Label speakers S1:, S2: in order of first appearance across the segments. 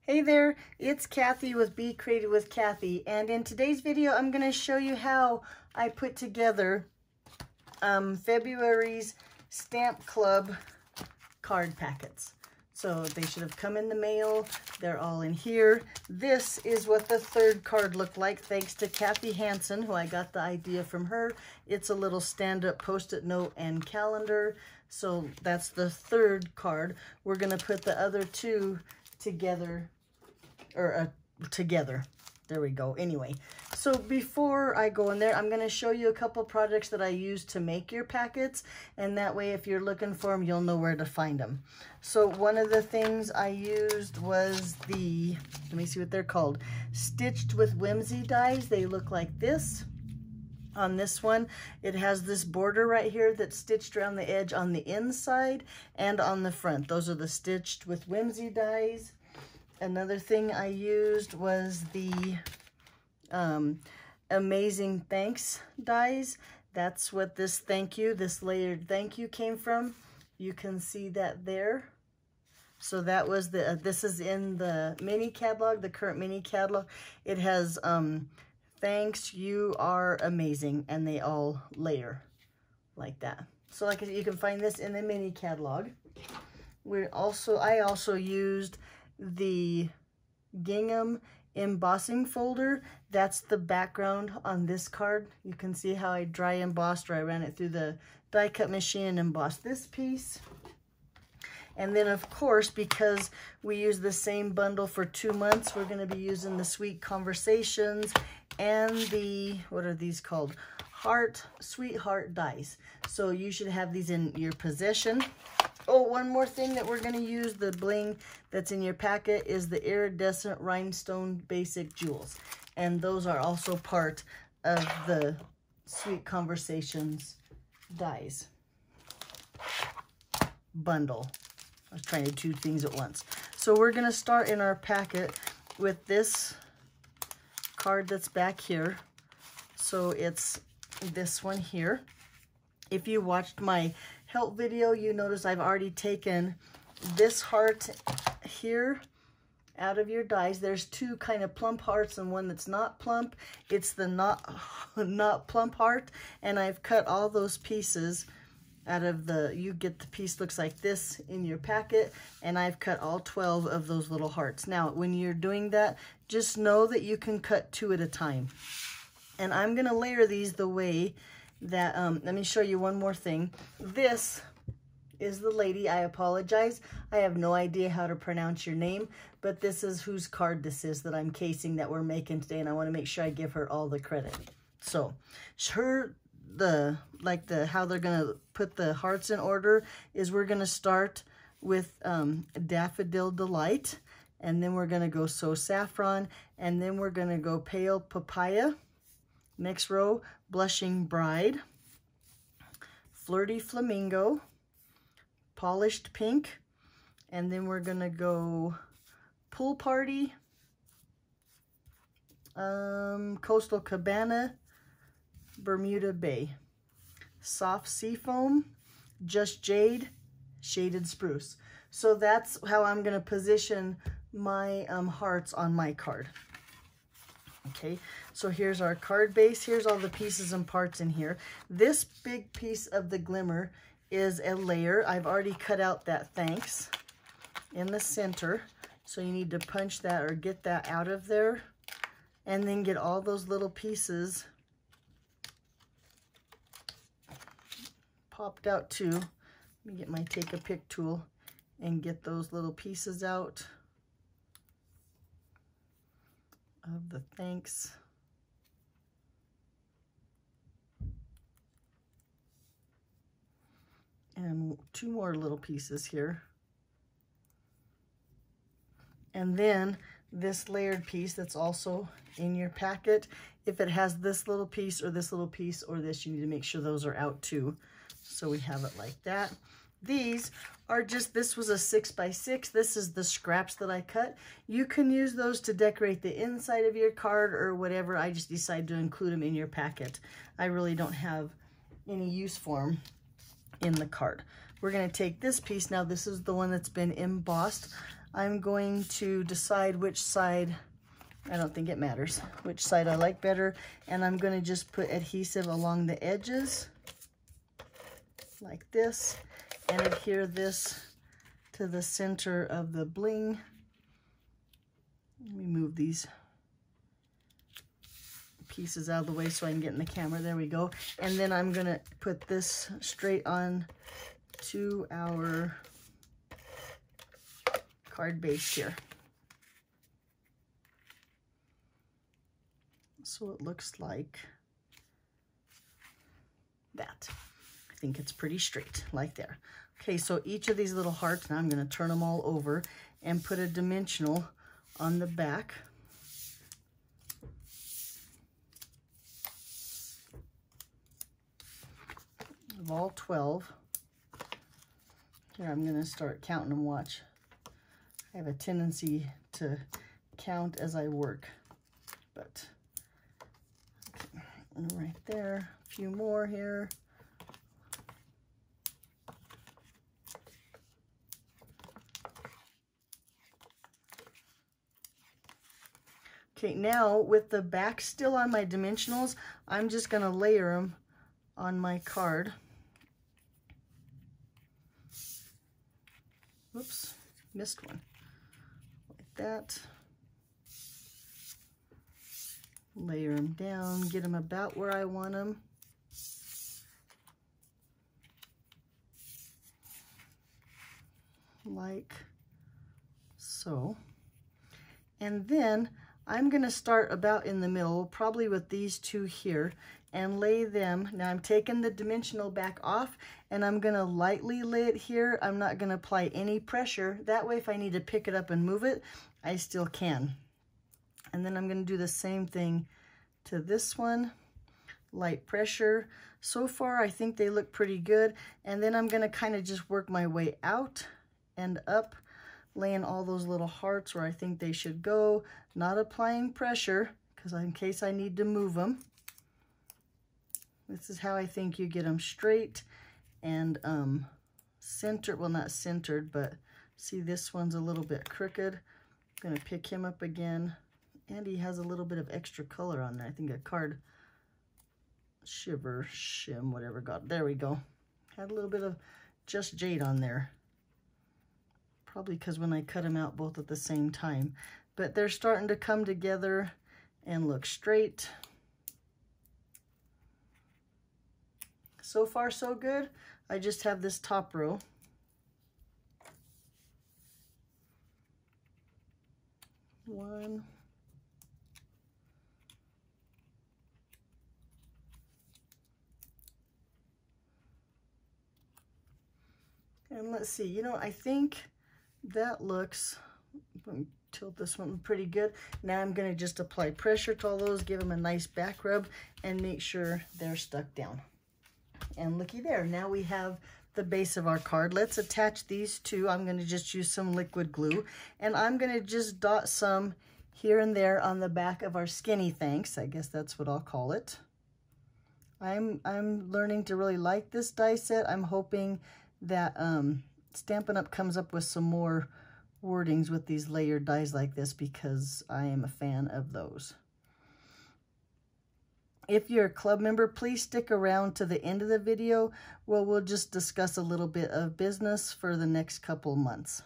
S1: Hey there, it's Kathy with Be Creative with Kathy, and in today's video I'm going to show you how I put together February's Stamp Club card packets. So they should have come in the mail. They're all in here. This is what the third card looked like, thanks to Kathy Hansen, who I got the idea from her. It's a little stand-up Post-it note and calendar. So that's the third card. We're going to put the other two together, together. There we go. Anyway, so before I go in there, I'm going to show you a couple projects that I use to make your packets, and that way if you're looking for them, you'll know where to find them. So one of the things I used was the, let me see what they're called, Stitched with Whimsy dies. They look like this. On this one, it has this border right here that's stitched around the edge on the inside and on the front. Those are the Stitched with Whimsy dies. Another thing I used was the Amazing Thanks dies. That's what this thank you, this layered thank you came from. You can see that there. So that was the, this is in the mini catalog, the current mini catalog. It has thanks, you are amazing, and they all layer like that. So like you can find this in the mini catalog. I also used the Gingham embossing folder. That's the background on this card. You can see how I dry embossed, or I ran it through the die cut machine and embossed this piece. And then of course, because we use the same bundle for 2 months, we're going to be using the Sweet Conversations and the, what are these called? Sweetheart dies. So you should have these in your possession. Oh, one more thing that we're going to use, the bling that's in your packet, is the Iridescent Rhinestone Basic Jewels. And those are also part of the Sweet Conversations dies bundle. I was trying to do 2 things at once. So we're going to start in our packet with this card that's back here. So it's this one here. If you watched my help video, you notice I've already taken this heart here out of your dies. There's 2 kind of plump hearts and one that's not plump. It's the not plump heart, and I've cut all those pieces out of the, you get the piece looks like this in your packet, and I've cut all 12 of those little hearts. Now when you're doing that, just know that you can cut 2 at a time. And I'm going to layer these the way that, let me show you one more thing. This is the lady. I apologize. I have no idea how to pronounce your name, but this is whose card this is that I'm casing, that we're making today, and I want to make sure I give her all the credit. So her, how they're going to put the hearts in order is we're going to start with Daffodil Delight, and then we're going to go So Saffron, and then we're going to go Pale Papaya. Next row, Blushing Bride, Flirty Flamingo, Polished Pink, and then we're gonna go Pool Party, Coastal Cabana, Bermuda Bay, Soft Seafoam, Just Jade, Shaded Spruce. So that's how I'm gonna position my hearts on my card. Okay, so here's our card base. Here's all the pieces and parts in here. This big piece of the glimmer is a layer. I've already cut out that thanks in the center. So you need to punch that or get that out of there, and then get all those little pieces popped out too. Let me get my take a pick tool and get those little pieces out of the thanks. And 2 more little pieces here. And then this layered piece that's also in your packet, if it has this little piece or this little piece or this, you need to make sure those are out too. So we have it like that. These are just, this was a 6x6. This is the scraps that I cut. You can use those to decorate the inside of your card or whatever. I just decided to include them in your packet. I really don't have any use for them in the card. We're going to take this piece. Now this is the one that's been embossed. I'm going to decide which side, I don't think it matters, which side I like better. And I'm going to just put adhesive along the edges like this and adhere this to the center of the bling. Let me move these pieces out of the way so I can get in the camera. There we go. And then I'm going to put this straight on to our card base here. So it looks like that. I think it's pretty straight, like there. Okay, so each of these little hearts, now I'm going to turn them all over and put a dimensional on the back. Of all 12. Here, I'm going to start counting them, watch. I have a tendency to count as I work, but okay. And right there, a few more here. Okay, now with the back still on my dimensionals, I'm just going to layer them on my card. Whoops, missed one. Like that. Layer them down, get them about where I want them. Like so. And then I'm going to start about in the middle, probably with these two here, and lay them. Now I'm taking the dimensional back off, and I'm going to lightly lay it here. I'm not going to apply any pressure. That way, if I need to pick it up and move it, I still can. And then I'm going to do the same thing to this one. Light pressure. So far, I think they look pretty good. And then I'm going to kind of just work my way out and up, laying all those little hearts where I think they should go, not applying pressure, because in case I need to move them. This is how I think you get them straight and centered. Well, not centered, but see, this one's a little bit crooked. I'm going to pick him up again. And he has a little bit of extra color on there. I think a card shim, whatever. God, there we go. Had a little bit of just jade on there. Probably because when I cut them out both at the same time. But they're starting to come together and look straight. So far, so good. I just have this top row. One. And let's see, you know, I think that looks, let me tilt this one pretty good. Now I'm going to just apply pressure to all those, give them a nice back rub, and make sure they're stuck down. And looky there, now we have the base of our card. Let's attach these two. I'm going to just use some liquid glue, and I'm going to just dot some here and there on the back of our skinny thanks. I guess that's what I'll call it. I'm learning to really like this die set. I'm hoping that Stampin' Up! Comes up with some more wordings with these layered dies like this, because I am a fan of those. If you're a club member, please stick around to the end of the video. Well, we'll just discuss a little bit of business for the next couple months.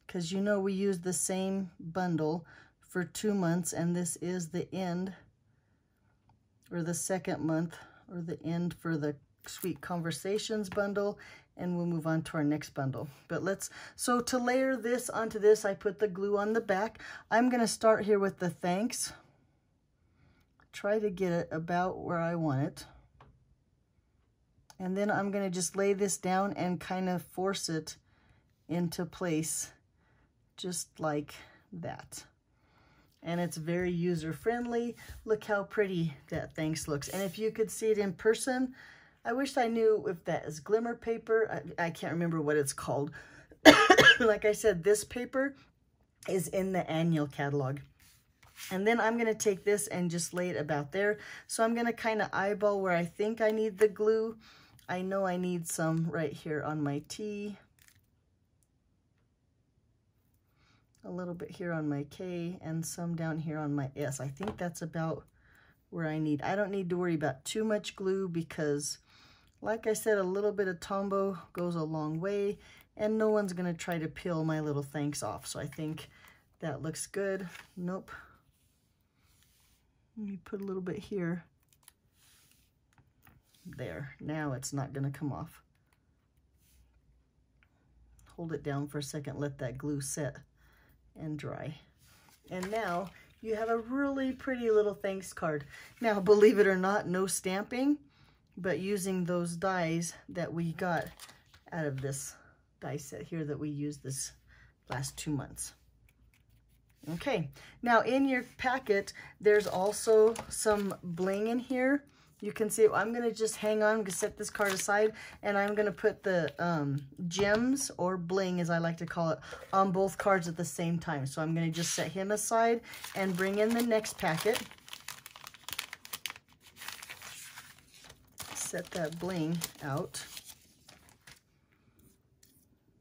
S1: Because you know we use the same bundle for 2 months, and this is the end, or the second month, or the end for the Sweet Conversations bundle, and we'll move on to our next bundle. But so to layer this onto this, I put the glue on the back. I'm going to start here with the thanks. Try to get it about where I want it. And then I'm going to just lay this down and kind of force it into place, just like that. And it's very user-friendly. Look how pretty that thanks looks. And if you could see it in person, I wish I knew if that is glimmer paper. I can't remember what it's called. Like I said, this paper is in the annual catalog. And then I'm going to take this and just lay it about there. So I'm going to kind of eyeball where I think I need the glue. I know I need some right here on my T. a little bit here on my K, and some down here on my S. I think that's about where I need. I don't need to worry about too much glue because, like I said, a little bit of Tombow goes a long way, and no one's gonna try to peel my little thanks off. So I think that looks good. Nope. Let me put a little bit here. There, now it's not gonna come off. Hold it down for a second, let that glue set and dry. And now you have a really pretty little thanks card. Now, believe it or not, no stamping, but using those dies that we got out of this die set here that we used this last 2 months. Okay, now in your packet, there's also some bling in here. You can see, I'm gonna just hang on, I'm gonna set this card aside, and I'm gonna put the gems, or bling as I like to call it, on both cards at the same time. So I'm gonna just set him aside and bring in the next packet. Set that bling out.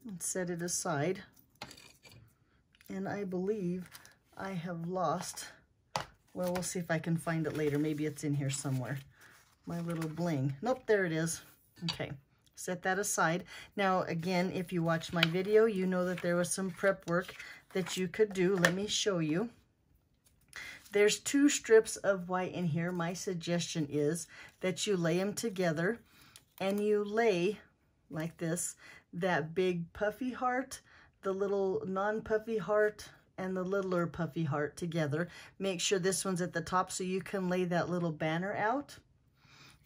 S1: And set it aside. And I believe I have lost, well, we'll see if I can find it later. Maybe it's in here somewhere. My little bling. Nope, there it is. Okay, set that aside. Now, again, if you watched my video, you know that there was some prep work that you could do. Let me show you. There's 2 strips of white in here. My suggestion is that you lay them together, and you lay, like this, that big puffy heart, the little non-puffy heart, and the littler puffy heart together. Make sure this one's at the top so you can lay that little banner out.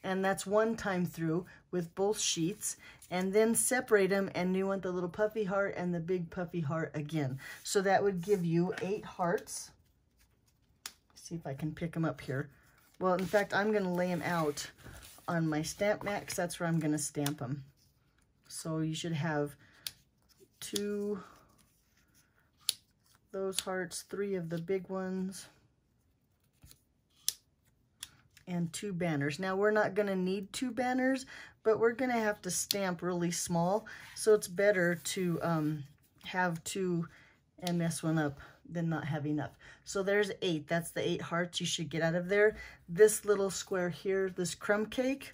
S1: And that's one time through with both sheets, and then separate them, and you want the little puffy heart and the big puffy heart again. So that would give you 8 hearts. Let's see if I can pick them up here. Well, in fact, I'm going to lay them out on my stamp mat because that's where I'm going to stamp them. So you should have 2 those hearts, 3 of the big ones, and 2 banners. Now, we're not going to need 2 banners, but we're going to have to stamp really small, so it's better to have 2 and mess one up than not have enough. So there's 8. That's the 8 hearts you should get out of there. This little square here, this crumb cake,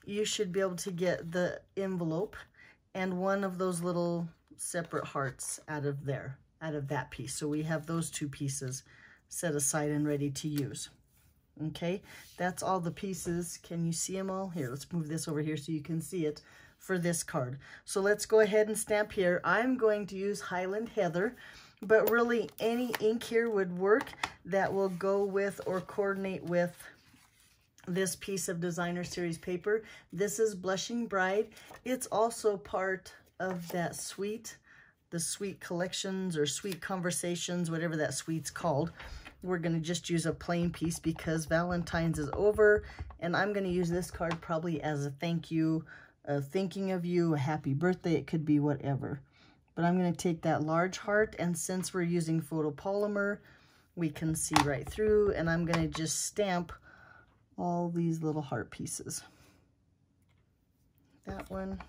S1: you should be able to get the envelope and one of those little separate hearts out of there, out of that piece. So we have those 2 pieces set aside and ready to use. Okay, that's all the pieces. Can you see them all? Here, let's move this over here so you can see it for this card. So let's go ahead and stamp here. I'm going to use Highland Heather, but really any ink here would work that will go with or coordinate with this piece of Designer Series paper. This is Blushing Bride. It's also part of that suite, the Sweet Collections or Sweet Conversations, whatever that suite's called. We're going to just use a plain piece because Valentine's is over, and I'm going to use this card probably as a thank you, thinking of you, a happy birthday, it could be whatever. But I'm going to take that large heart, and since we're using photopolymer, we can see right through, and I'm going to just stamp all these little heart pieces. That one.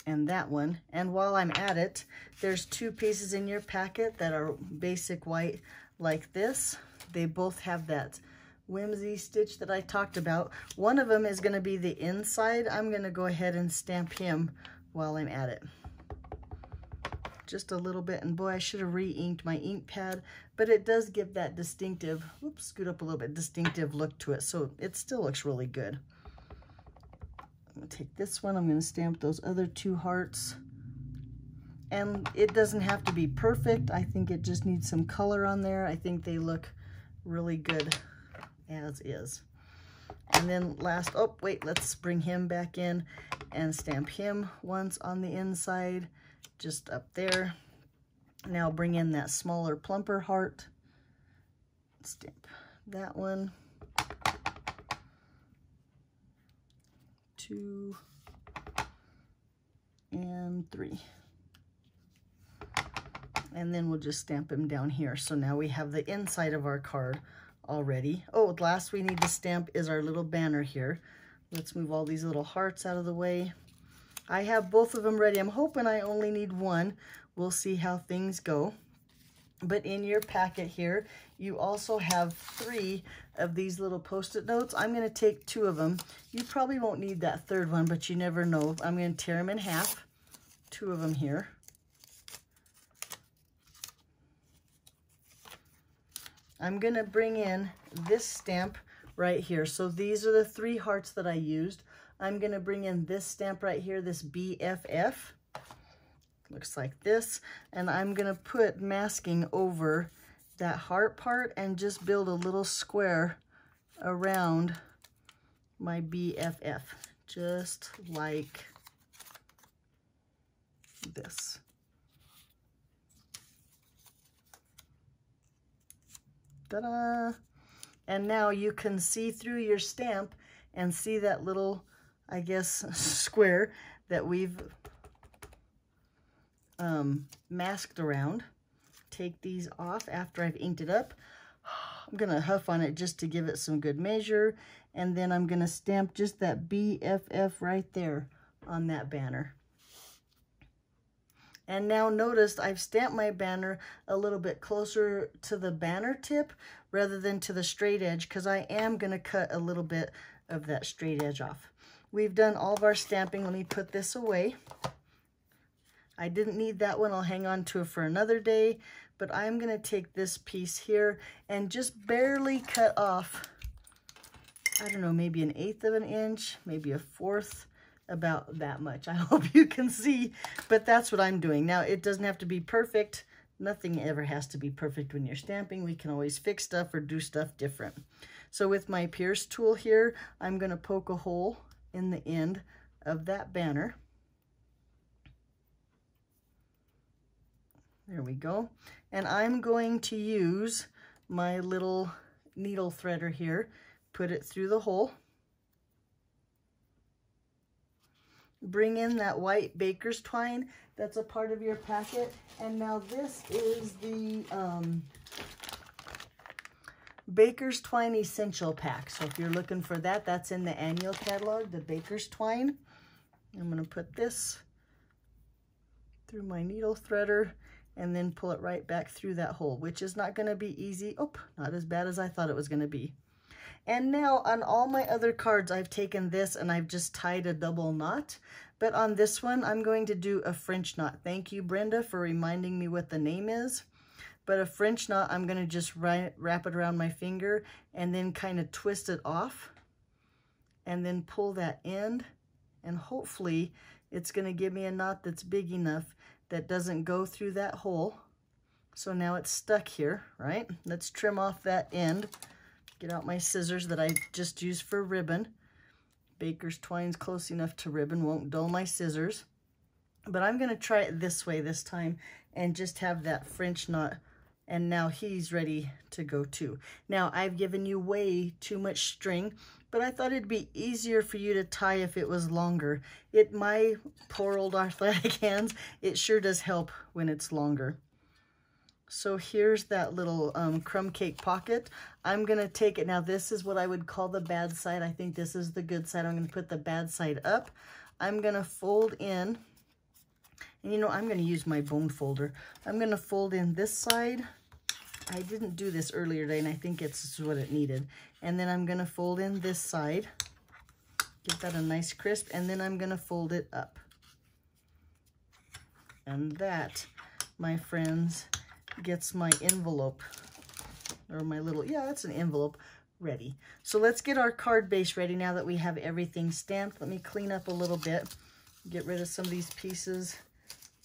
S1: And that one. And while I'm at it, there's 2 pieces in your packet that are basic white like this. They both have that whimsy stitch that I talked about. One of them is going to be the inside. I'm going to go ahead and stamp him while I'm at it. Just a little bit, and boy, I should have re-inked my ink pad, but it does give that distinctive, oops, scoot up a little bit, distinctive look to it, so it still looks really good. I'm going to take this one, I'm going to stamp those other 2 hearts. And it doesn't have to be perfect. I think it just needs some color on there. I think they look really good as is. And then last, oh, wait, let's bring him back in and stamp him once on the inside, just up there. Now bring in that smaller, plumper heart. Stamp that one. 2 and 3. And then we'll just stamp him down here. So now we have the inside of our card already. Oh, the last we need to stamp is our little banner here. Let's move all these little hearts out of the way. I have both of them ready. I'm hoping I only need one. We'll see how things go. But in your packet here, you also have 3 of these little Post-it notes. I'm going to take 2 of them. You probably won't need that 3rd one, but you never know. I'm going to tear them in half. 2 of them here. I'm going to bring in this stamp right here. So these are the 3 hearts that I used. I'm going to bring in this stamp right here, this BFF. Looks like this, and I'm gonna put masking over that heart part and just build a little square around my BFF, just like this. Ta-da! And now you can see through your stamp and see that little, I guess, square that we've masked around. Take these off after I've inked it up. I'm gonna huff on it just to give it some good measure, and then I'm gonna stamp just that BFF right there on that banner. And now notice I've stamped my banner a little bit closer to the banner tip rather than to the straight edge, because I am gonna cut a little bit of that straight edge off. We've done all of our stamping. Let me put this away. I didn't need that one. I'll hang on to it for another day, but I'm going to take this piece here and just barely cut off, I don't know, maybe 1/8 of an inch, maybe 1/4, about that much. I hope you can see, but that's what I'm doing. Now, it doesn't have to be perfect. Nothing ever has to be perfect when you're stamping. We can always fix stuff or do stuff different. So with my pierce tool here, I'm going to poke a hole in the end of that banner. There we go. And I'm going to use my little needle threader here, put it through the hole. Bring in that white baker's twine that's a part of your packet. And now this is the Baker's Twine Essential Pack. So if you're looking for that, that's in the annual catalog, the Baker's Twine. I'm going to put this through my needle threader and then pull it right back through that hole, which is not going to be easy. Oh, not as bad as I thought it was going to be. And now on all my other cards, I've taken this and I've just tied a double knot. But on this one, I'm going to do a French knot. Thank you, Brenda, for reminding me what the name is. But a French knot, I'm going to just wrap it around my finger and then kind of twist it off and then pull that end. And hopefully it's going to give me a knot that's big enough that doesn't go through that hole. So now it's stuck here, right? Let's trim off that end. Get out my scissors that I just used for ribbon. Baker's Twine's close enough to ribbon, won't dull my scissors. But I'm going to try it this way this time and just have that French knot. And now he's ready to go too. Now I've given you way too much string, but I thought it'd be easier for you to tie if it was longer. My poor old athletic hands, it sure does help when it's longer. So here's that little crumb cake pocket. I'm gonna take it, now this is what I would call the bad side. I think this is the good side. I'm gonna put the bad side up. I'm gonna fold in, and you know, I'm gonna use my bone folder. I'm gonna fold in this side. I didn't do this earlier today, and I think it's what it needed. And then I'm gonna fold in this side, get that a nice crisp, and then I'm gonna fold it up. And that, my friends, gets my envelope, or my little, yeah, that's an envelope, ready. So let's get our card base ready now that we have everything stamped. Let me clean up a little bit, get rid of some of these pieces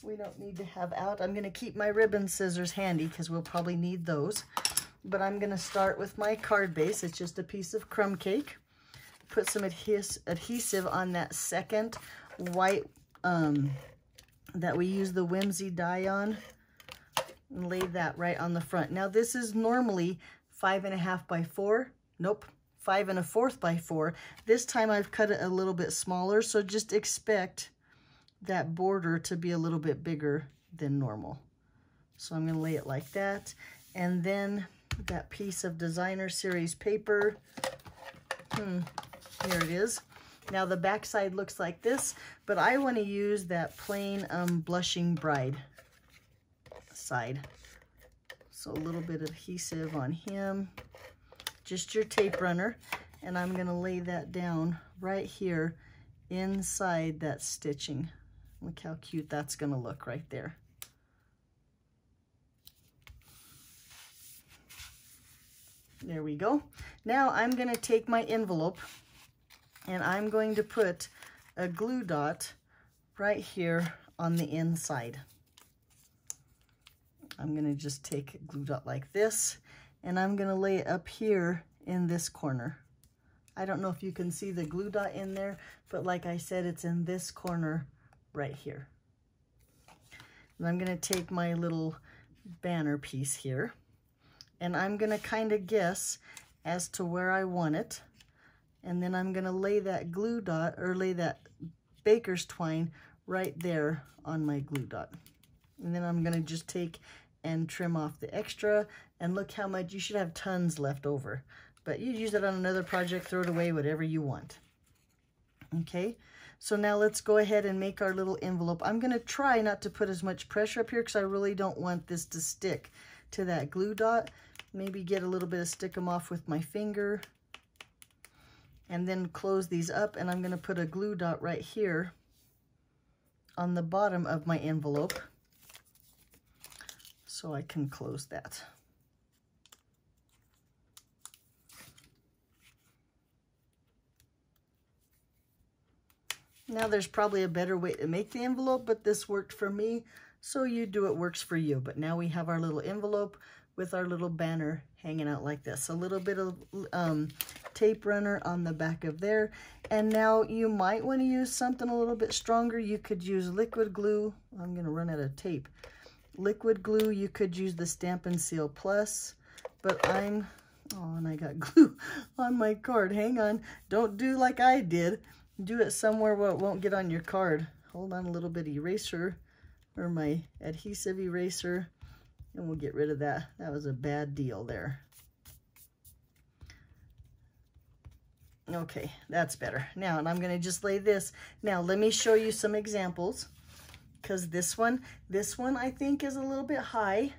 S1: we don't need to have out. I'm going to keep my ribbon scissors handy because we'll probably need those. But I'm going to start with my card base. It's just a piece of crumb cake. Put some adhesive on that second white that we use the Whimsy die on. And lay that right on the front. Now this is normally 5.5 by 4. Nope, 5 1/4 by 4. This time I've cut it a little bit smaller, so just expect that border to be a little bit bigger than normal. So I'm going to lay it like that. And then that piece of designer series paper. Here it is. Now the back side looks like this, but I want to use that plain Blushing Bride. side. So a little bit of adhesive on him, just your tape runner, and I'm gonna lay that down right here inside that stitching. Look how cute that's gonna look right there. There we go. Now I'm gonna take my envelope and I'm going to put a glue dot right here on the inside. I'm gonna just take a glue dot like this, and I'm gonna lay it up here in this corner. I don't know if you can see the glue dot in there, but like I said, it's in this corner right here. And I'm gonna take my little banner piece here, and I'm gonna kind of guess as to where I want it. And then I'm gonna lay that glue dot, or lay that baker's twine right there on my glue dot. And then I'm gonna just take and trim off the extra, and look how much, you should have tons left over. But you use it on another project, throw it away, whatever you want. Okay, so now let's go ahead and make our little envelope. I'm gonna try not to put as much pressure up here because I really don't want this to stick to that glue dot. Maybe get a little bit of stick them off with my finger, and then close these up, and I'm gonna put a glue dot right here on the bottom of my envelope so I can close that. Now there's probably a better way to make the envelope, but this worked for me, so you do what works for you. But now we have our little envelope with our little banner hanging out like this. A little bit of tape runner on the back of there. And now you might want to use something a little bit stronger. You could use liquid glue. I'm gonna run out of tape. Liquid glue, you could use the Stampin' Seal Plus, but oh, and I got glue on my card. Hang on, don't do like I did. Do it somewhere where it won't get on your card. Hold on, a little bit of eraser, or my adhesive eraser, and we'll get rid of that. That was a bad deal there. Okay, that's better. Now, and I'm gonna just lay this. Now, let me show you some examples, because this one I think is a little bit high.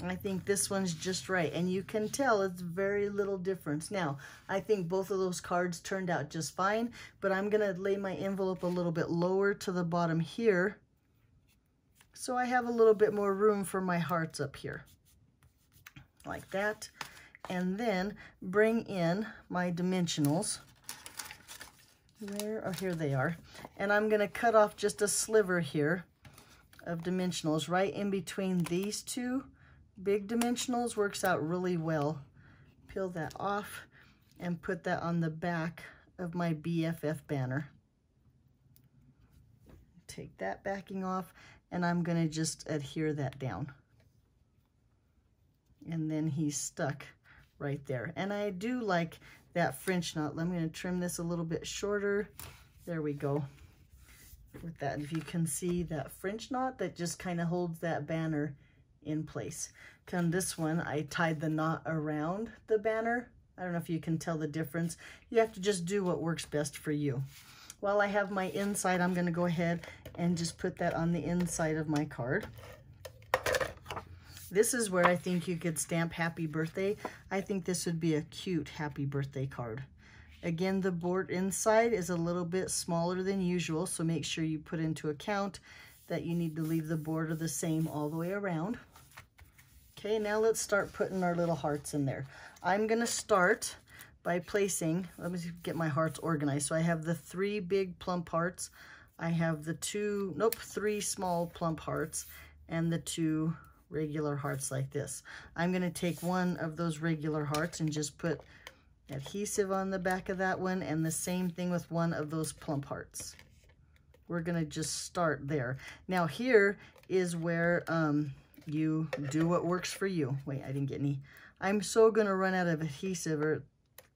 S1: I think this one's just right, and you can tell it's very little difference. Now, I think both of those cards turned out just fine, but I'm gonna lay my envelope a little bit lower to the bottom here, so I have a little bit more room for my hearts up here, like that. And then bring in my dimensionals. Where? Oh, here they are. And I'm gonna cut off just a sliver here of dimensionals right in between these two big dimensionals. Works out really well. Peel that off and put that on the back of my BFF banner. Take that backing off, and I'm gonna just adhere that down. And then he's stuck right there. And I do like that French knot. I'm going to trim this a little bit shorter. There we go. With that, if you can see that French knot that just kind of holds that banner in place. On this one, I tied the knot around the banner. I don't know if you can tell the difference. You have to just do what works best for you. While I have my inside, I'm going to go ahead and just put that on the inside of my card. This is where I think you could stamp happy birthday. I think this would be a cute happy birthday card. Again, the board inside is a little bit smaller than usual, so make sure you put into account that you need to leave the border the same all the way around. Okay, now let's start putting our little hearts in there. I'm gonna start by placing, let me get my hearts organized. So I have the 3 big plump hearts. I have the 3 small plump hearts, and the 2 regular hearts like this. I'm going to take one of those regular hearts and just put adhesive on the back of that one, and the same thing with one of those plump hearts. We're going to just start there. Now here is where you do what works for you. Wait, I didn't get any. I'm so going to run out of adhesive or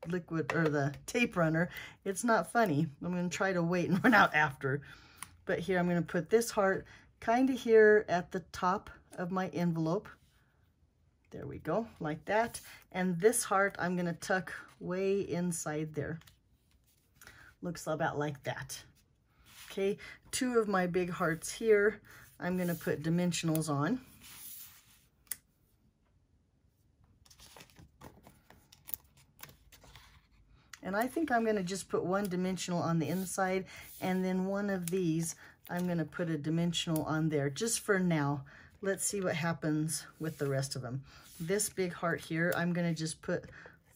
S1: liquid or the tape runner. It's not funny. I'm going to try to wait and run out after. But here I'm going to put this heart kind of here at the top of my envelope. There we go, like that. And this heart I'm going to tuck way inside there. Looks about like that. Okay, 2 of my big hearts here I'm going to put dimensionals on. And I think I'm going to just put one dimensional on the inside, and then one of these, I'm going to put a dimensional on there just for now. Let's see what happens with the rest of them. This big heart here, I'm going to just put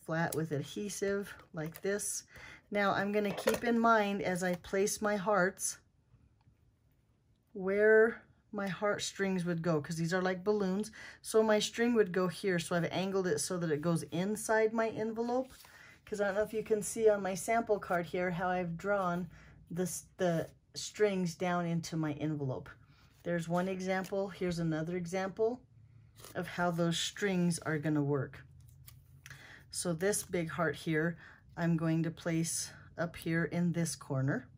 S1: flat with adhesive like this. Now I'm going to keep in mind as I place my hearts where my heartstrings would go, because these are like balloons. So my string would go here. So I've angled it so that it goes inside my envelope. Because I don't know if you can see on my sample card here how I've drawn the strings down into my envelope. There's one example. Here's another example of how those strings are going to work. So this big heart here, I'm going to place up here in this corner.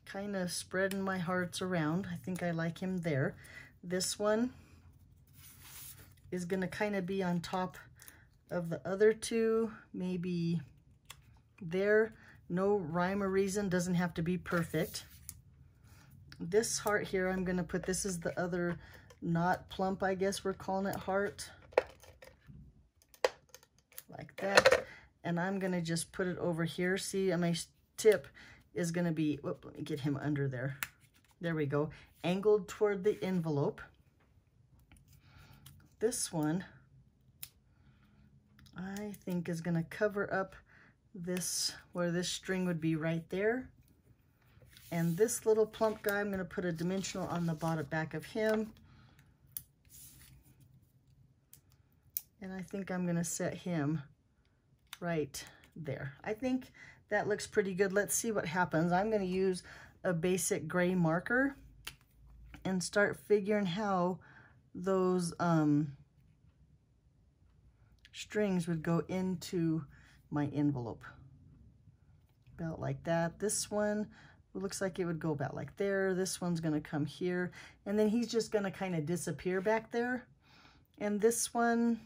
S1: Kind of spreading my hearts around. I think I like him there. This one is going to kind of be on top of the other two, maybe there. No rhyme or reason, doesn't have to be perfect. This heart here, I'm going to put, this is the other not plump, I guess we're calling it, heart. Like that. And I'm going to just put it over here. See, my tip is going to be, whoop, let me get him under there. There we go. Angled toward the envelope. This one, I think, is going to cover up this, where this string would be right there. And this little plump guy, I'm going to put a dimensional on the bottom back of him. And I think I'm going to set him right there. I think that looks pretty good. Let's see what happens. I'm going to use a basic gray marker and start figuring how those strings would go into my envelope. About like that. This one looks like it would go about like there. This one's going to come here. And then he's just going to kind of disappear back there. And this one,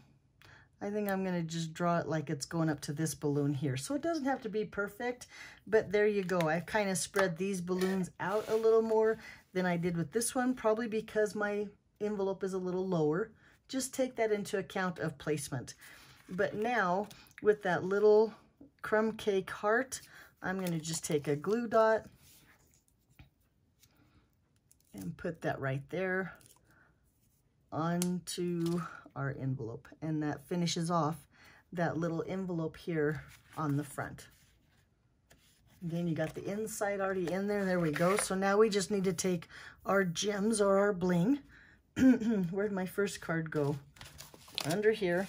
S1: I think I'm going to just draw it like it's going up to this balloon here. So it doesn't have to be perfect, but there you go. I've kind of spread these balloons out a little more than I did with this one, probably because my envelope is a little lower. Just take that into account of placement. But now, with that little crumb cake heart, I'm going to just take a glue dot and put that right there onto our envelope, and that finishes off that little envelope here on the front. Again, you got the inside already in there. There we go. So now we just need to take our gems or our bling. Where'd my first card go? Under here.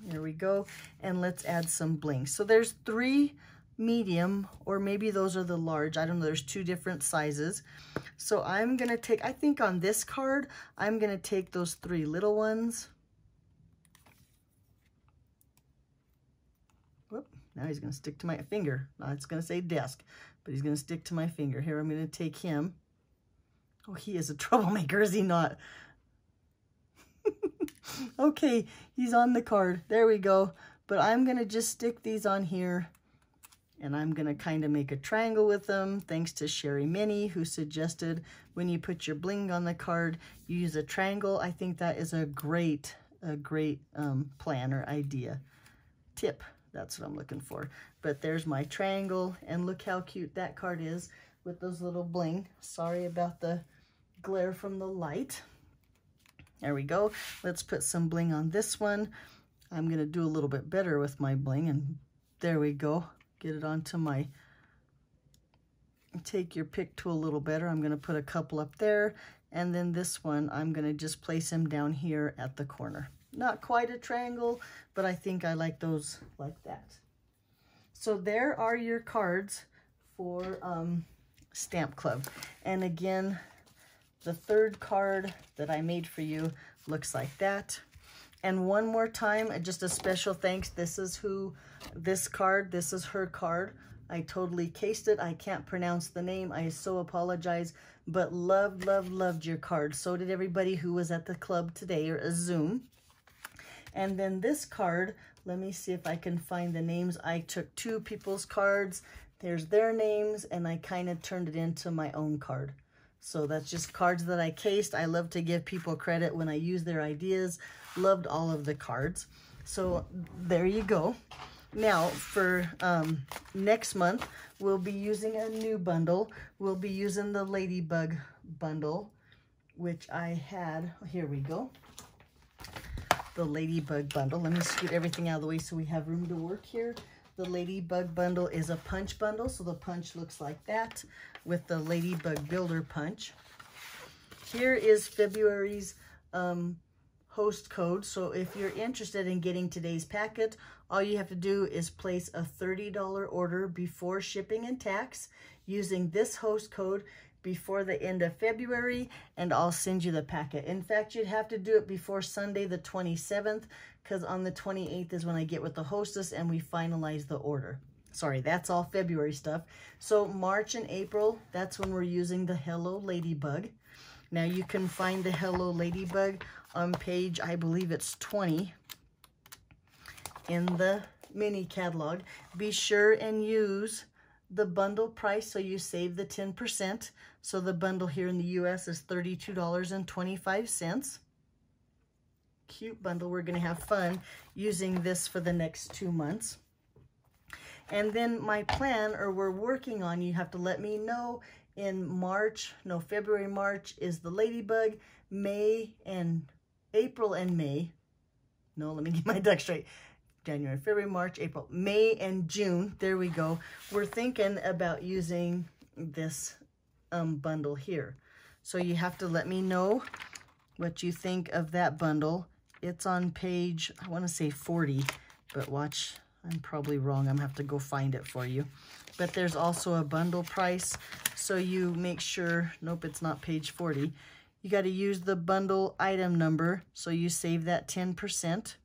S1: There we go. And let's add some bling. So there's 3 medium, or maybe those are the large. I don't know. There's 2 different sizes. So I'm going to take, I think on this card, I'm going to take those 3 little ones. Whoop, now he's going to stick to my finger. Now it's going to say desk, but he's going to stick to my finger. Here, I'm going to take him. Oh, he is a troublemaker, is he not? Okay, he's on the card. There we go. But I'm going to just stick these on here. And I'm going to kind of make a triangle with them, thanks to Sherry Minnie, who suggested when you put your bling on the card, you use a triangle. I think that is a great plan or idea. Tip, that's what I'm looking for. But there's my triangle, and look how cute that card is with those little bling. Sorry about the glare from the light. There we go. Let's put some bling on this one. I'm going to do a little bit better with my bling, and there we go. Get it onto my, take your pick tool a little better. I'm going to put a couple up there, and then this one, I'm going to just place him down here at the corner. Not quite a triangle, but I think I like those like that. So there are your cards for Stamp Club. And again, the 3rd card that I made for you looks like that. And one more time, just a special thanks. This is this is her card. I totally cased it. I can't pronounce the name. I so apologize, but loved, loved, loved your card. So did everybody who was at the club today, or a Zoom. And then this card, let me see if I can find the names. I took 2 people's cards. There's their names, and I kind of turned it into my own card. So that's just cards that I cased. I love to give people credit when I use their ideas. Loved all of the cards. So there you go. Now, for next month, we'll be using a new bundle. We'll be using the Ladybug bundle, which I had. Here we go. The Ladybug bundle. Let me scoot everything out of the way so we have room to work here. The Ladybug bundle is a punch bundle, so the punch looks like that with the Ladybug Builder punch. Here is February's host code. So if you're interested in getting today's packet, all you have to do is place a $30 order before shipping and tax using this host code before the end of February, and I'll send you the packet. In fact, you'd have to do it before Sunday the 27th, because on the 28th is when I get with the hostess and we finalize the order. Sorry, that's all February stuff. So March and April, that's when we're using the Hello Ladybug. Now you can find the Hello Ladybug on page, I believe it's 20 in the mini catalog. Be sure and use the bundle price so you save the 10%. So the bundle here in the US is $32.25. Cute bundle. We're going to have fun using this for the next 2 months. And then my plan, or we're working on, you have to let me know in March, no, February, March is the Ladybug, April and May. No, let me get my ducks straight. January, February, March, April, May, and June. There we go. We're thinking about using this bundle here. So you have to let me know what you think of that bundle. It's on page, I want to say 40, but watch, I'm probably wrong. I'm going to have to go find it for you. But there's also a bundle price. So you make sure, nope, it's not page 40. You got to use the bundle item number so you save that 10%.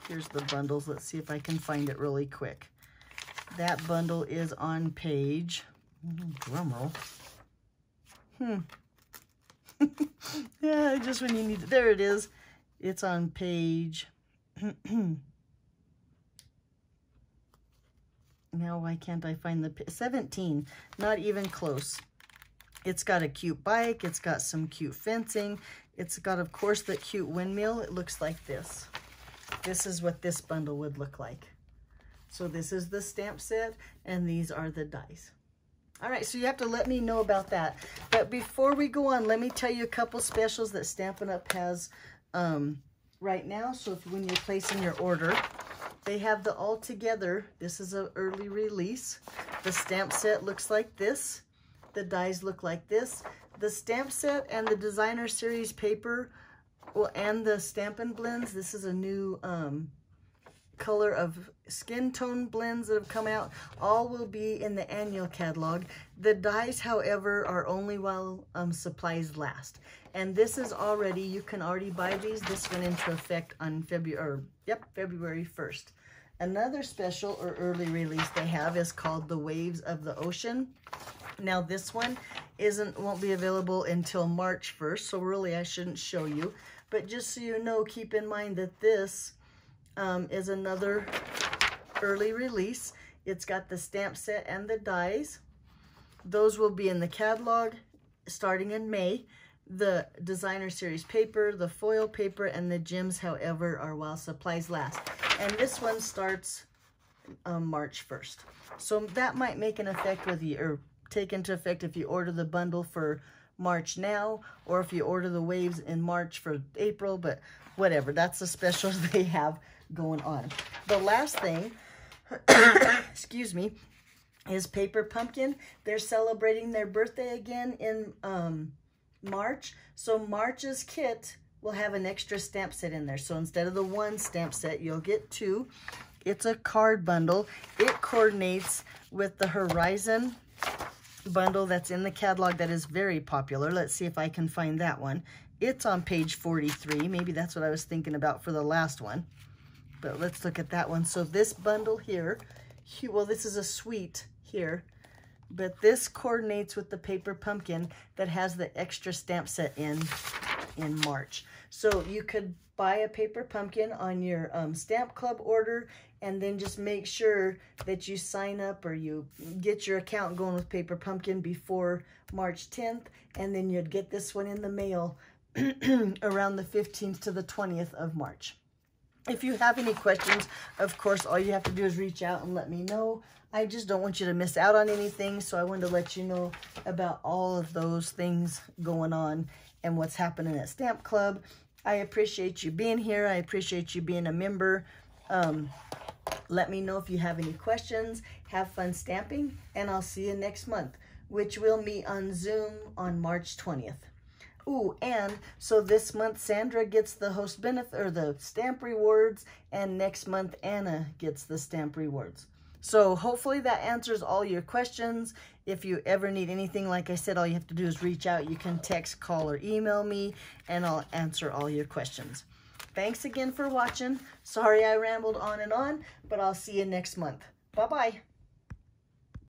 S1: Here's the bundles. Let's see if I can find it really quick. That bundle is on page, drum roll. Yeah, just when you need it. There it is. It's on page, now why can't I find the 17? Not even close. It's got a cute bike. It's got some cute fencing. It's got, of course, the cute windmill. It looks like this. This is what this bundle would look like. So this is the stamp set, and these are the dies. All right, so you have to let me know about that. But before we go on, let me tell you a couple specials that Stampin' Up! Has right now. So when you're placing your order, they have the all together. This is an early release. The stamp set looks like this. The dies look like this. The stamp set and the designer series paper, well, and the Stampin' Blends. This is a new color of skin tone blends that have come out. All will be in the annual catalog. The dies, however, are only while supplies last. And this is already, you can already buy these. This went into effect on February 1st. Another special or early release they have is called The Waves of the Ocean. Now this one won't be available until March 1st, so really I shouldn't show you. But just so you know, keep in mind that this is another early release. It's got the stamp set and the dies. Those will be in the catalog starting in May. The designer series paper, the foil paper, and the gems, however, are while supplies last. And this one starts March 1st. So that might make an effect with you, or take into effect if you order the bundle for March now, or if you order the waves in March for April, but whatever. That's the specials they have going on. The last thing, excuse me, is Paper Pumpkin. They're celebrating their birthday again in March. So March's kit will have an extra stamp set in there. So instead of the one stamp set, you'll get two. It's a card bundle. It coordinates with the Horizon bundle that's in the catalog that is very popular. Let's see if I can find that one. It's on page 43. Maybe that's what I was thinking about for the last one. But let's look at that one. So this bundle here, well, this is a suite here, but this coordinates with the Paper Pumpkin that has the extra stamp set in March. So you could buy a Paper Pumpkin on your Stamp Club order, and then just make sure that you sign up or you get your account going with Paper Pumpkin before March 10th, and then you'd get this one in the mail around the 15th to the 20th of March. If you have any questions, of course, all you have to do is reach out and let me know. I just don't want you to miss out on anything, so I wanted to let you know about all of those things going on and what's happening at Stamp Club. I appreciate you being here. I appreciate you being a member. Let me know if you have any questions. Have fun stamping, and I'll see you next month, which we'll meet on Zoom on March 20th. Ooh, and so this month Sandra gets the host benefit or the stamp rewards, and next month Anna gets the stamp rewards. So hopefully that answers all your questions. If you ever need anything, like I said, all you have to do is reach out. You can text, call, or email me, and I'll answer all your questions. Thanks again for watching. Sorry I rambled on and on, but I'll see you next month. Bye-bye.